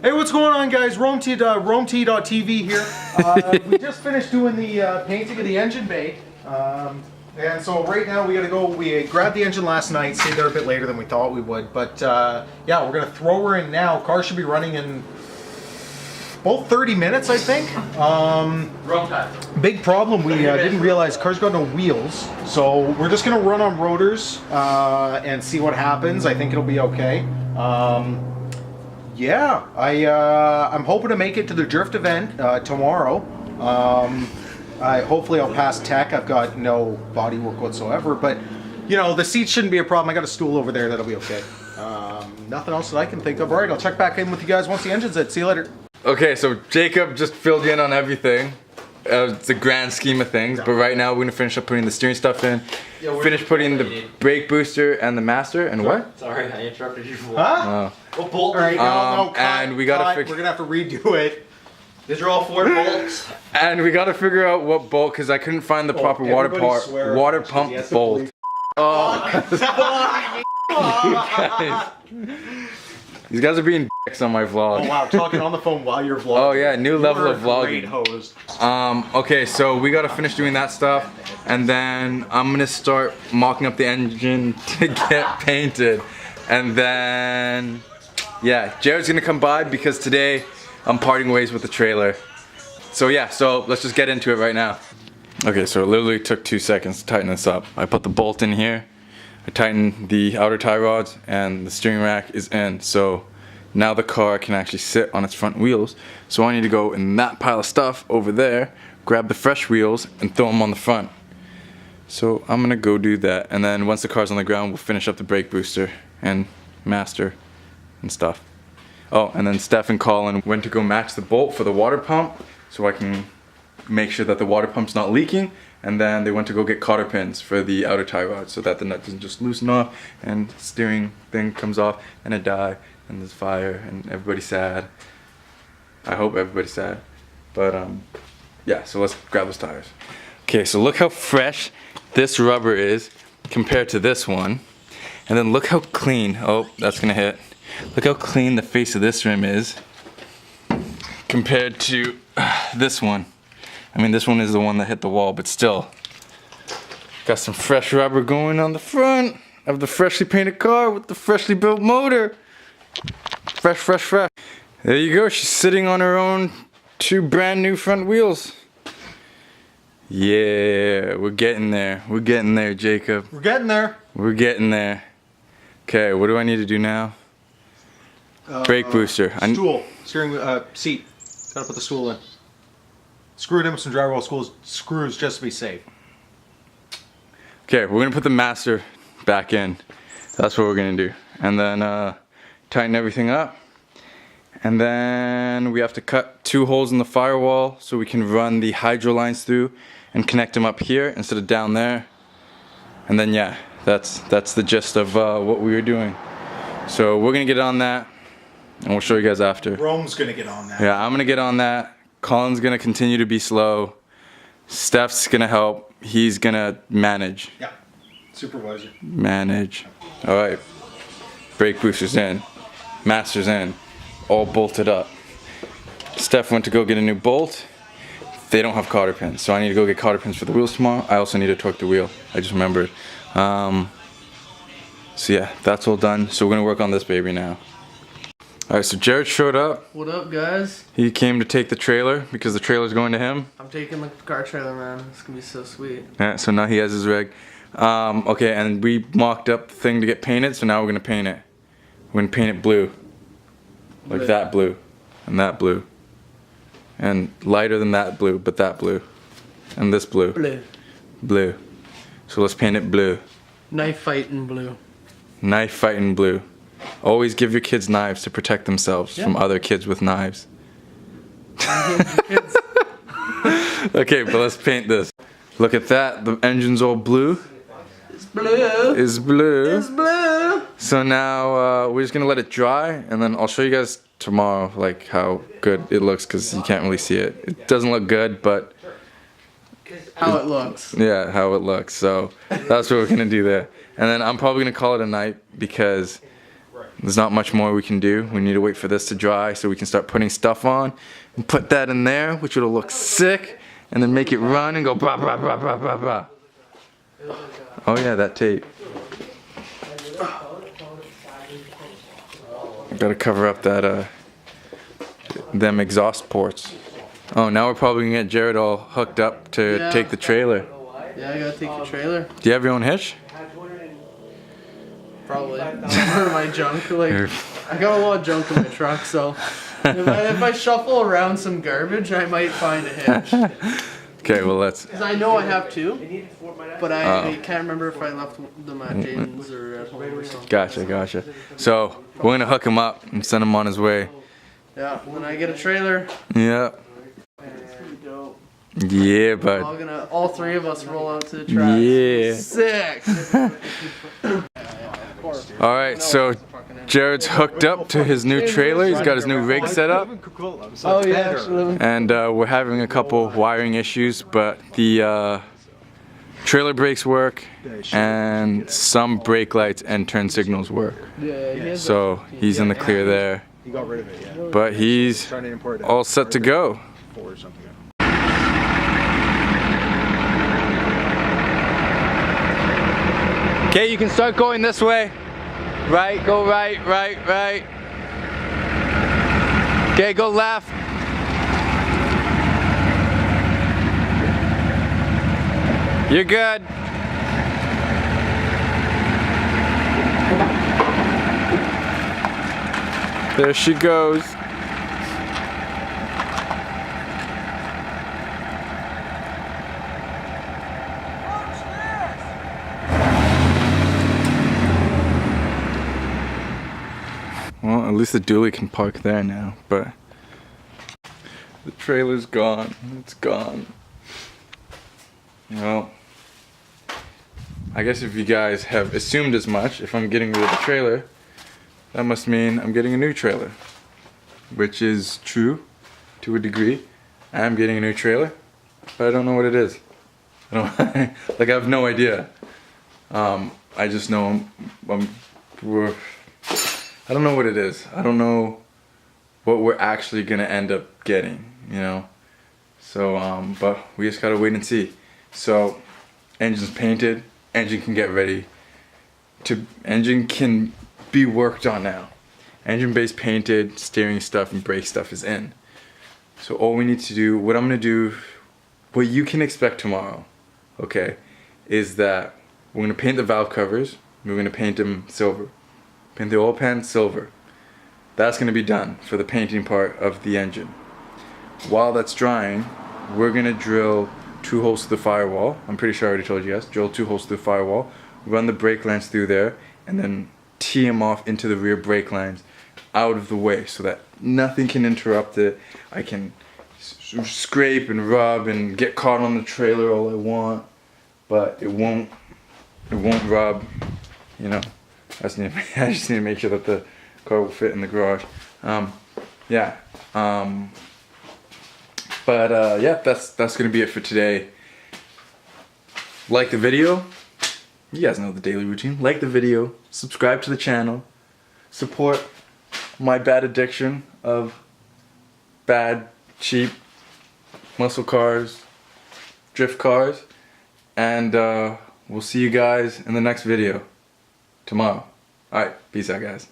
Hey, what's going on, guys? RoamT.tv here. We just finished doing the painting of the engine bay. And so right now we gotta go, we grabbed the engine last night, stayed there a bit later than we thought we would. But yeah, we're gonna throw her in now. Car should be running in about 30 minutes, I think. Wrong time. Big problem, we didn't realize car's got no wheels. So we're just gonna run on rotors and see what happens. I think it'll be okay. Yeah, I'm hoping to make it to the drift event tomorrow. Hopefully I'll pass tech. I've got no body work whatsoever, but you know, the seats shouldn't be a problem. I got a stool over there, that'll be okay. Nothing else that I can think of. All right, I'll check back in with you guys once the engine's in. See you later. Okay, so Jacob just filled you in on everything. It's a grand scheme of things, but right now we're gonna finish up putting the steering stuff in. Yeah, finish putting the brake booster and the master and what? Sorry, I interrupted you. Huh? What bolt? All right, no, cut, and we gotta fix. We're gonna have to redo it. These are all 4 bolts. And we gotta figure out what bolt, because I couldn't find the proper water pump bolt. Oh, these guys are being dicks on my vlog. Oh wow, talking on the phone while you're vlogging. Oh yeah, new level of vlogging. Great host. Okay, so we gotta finish doing that stuff, and then I'm gonna start mocking up the engine to get painted, and then yeah, Jared's gonna come by because today I'm parting ways with the trailer. So yeah, so let's just get into it right now. Okay, so it literally took 2 seconds to tighten this up. I put the bolt in here, I tightened the outer tie rods, and the steering rack is in. So now the car can actually sit on its front wheels. So I need to go in that pile of stuff over there, grab the fresh wheels, and throw them on the front. So I'm gonna go do that, and then once the car's on the ground, we'll finish up the brake booster and master and stuff. Oh, and then Steph and Colin went to go match the bolt for the water pump so I can make sure that the water pump's not leaking, and then they went to go get cotter pins for the outer tie rod so that the nut doesn't just loosen off and steering thing comes off and it die and there's fire and everybody's sad. I hope everybody's sad. But yeah, so let's grab those tires. Okay, so look how fresh this rubber is compared to this one, and then look how clean, oh that's gonna hit. Look how clean the face of this rim is compared to this one. I mean, this one is the one that hit the wall, but still. Got some fresh rubber going on the front of the freshly painted car with the freshly built motor. Fresh, fresh, fresh. There you go, she's sitting on her own 2 brand new front wheels. Yeah, we're getting there. We're getting there, Jacob. We're getting there. We're getting there. Okay, what do I need to do now? Brake booster. Stool. Steering seat. Gotta put the stool in. Screw it in with some drywall screws just to be safe. Okay, we're gonna put the master back in. That's what we're gonna do. And then tighten everything up. And then we have to cut 2 holes in the firewall so we can run the hydro lines through and connect them up here instead of down there. And then yeah, that's the gist of what we were doing. So we're gonna get on that and we'll show you guys after. Rome's gonna get on that. Yeah, I'm gonna get on that. Colin's gonna continue to be slow. Steph's gonna help. He's gonna manage. Yeah, supervisor. Manage. All right. Brake booster's in. Master's in. All bolted up. Steph went to go get a new bolt. They don't have cotter pins, so I need to go get cotter pins for the wheels tomorrow. I also need to torque the wheel. I just remembered. So yeah, that's all done. So we're gonna work on this baby now. Alright, so Jarod showed up. What up, guys? He came to take the trailer because the trailer's going to him. I'm taking the car trailer, man. It's gonna be so sweet. Yeah, so now he has his rig. Okay, and we mocked up the thing to get painted, so now we're gonna paint it. We're gonna paint it blue. Like that blue. And that blue. And lighter than that blue, but that blue. And this blue. Blue. Blue. So let's paint it blue. Knife fighting blue. Knife fighting blue. Always give your kids knives to protect themselves from other kids with knives. Okay, but let's paint this. Look at that, the engine's all blue. It's blue. It's blue. It's blue. So now we're just gonna let it dry, and then I'll show you guys tomorrow like how good it looks, because you can't really see it. It doesn't look good, but how it looks. Yeah, how it looks. So that's what we're gonna do there. And then I'm probably gonna call it a night because there's not much more we can do. We need to wait for this to dry so we can start putting stuff on and put that in there, which will look sick, and then make it run and go blah blah blah blah blah blah. Oh yeah, that tape. Gotta cover up that them exhaust ports. Oh, now we're probably gonna get Jarod all hooked up to Yeah. take the trailer. Yeah, I gotta take the trailer. Do you have your own hitch? Probably. For my junk. Like, I got a lot of junk in my truck, so if I shuffle around some garbage, I might find a hitch. Okay, well let's. Because I know I have two, but I can't remember if I left them at Jaden's or at home or something. Gotcha. So we're gonna hook him up and send him on his way. Yeah, when I get a trailer, Yeah. it's gonna be dope. Yeah, bud. All three of us roll out to the track. Yeah. Sick. All right, so Jared's hooked up to his new trailer. He's got his new rig set up, Oh yeah, actually. and we're having a couple wiring issues, but the trailer brakes work, and some brake lights and turn signals work. Yeah, he has So he's in the clear there, He got rid of it, yeah. but he's Trying to import it. all set to go. Or something. Okay, you can start going this way. Right, go right. Okay, go left. You're good. There she goes. Well, at least the dually can park there now, but the trailer's gone. It's gone. Well, I guess if you guys have assumed as much, if I'm getting rid of the trailer, that must mean I'm getting a new trailer, which is true to a degree. I'm getting a new trailer, but I don't know what it is. I don't like I have no idea. I just know I don't know what it is. I don't know what we're actually gonna end up getting, you know. So, but we just gotta wait and see. So, engine's painted. Engine can get ready. Engine can be worked on now. Engine base painted. Steering stuff and brake stuff is in. So all we need to do, what I'm gonna do, what you can expect tomorrow, okay, is that we're gonna paint the valve covers. We're gonna paint them silver. Paint the oil pan silver. That's gonna be done for the painting part of the engine. While that's drying, we're gonna drill 2 holes to the firewall. I'm pretty sure I already told you guys. Drill 2 holes to the firewall, run the brake lines through there, and then tee them off into the rear brake lines out of the way so that nothing can interrupt it. I can scrape and rub and get caught on the trailer all I want, but it won't rub, you know. I just need to make sure that the car will fit in the garage. Yeah. Yeah, that's gonna be it for today. Like the video. You guys know the daily routine. Like the video. Subscribe to the channel. Support my bad addiction of bad, cheap muscle cars, drift cars, and we'll see you guys in the next video tomorrow. Alright, peace out guys.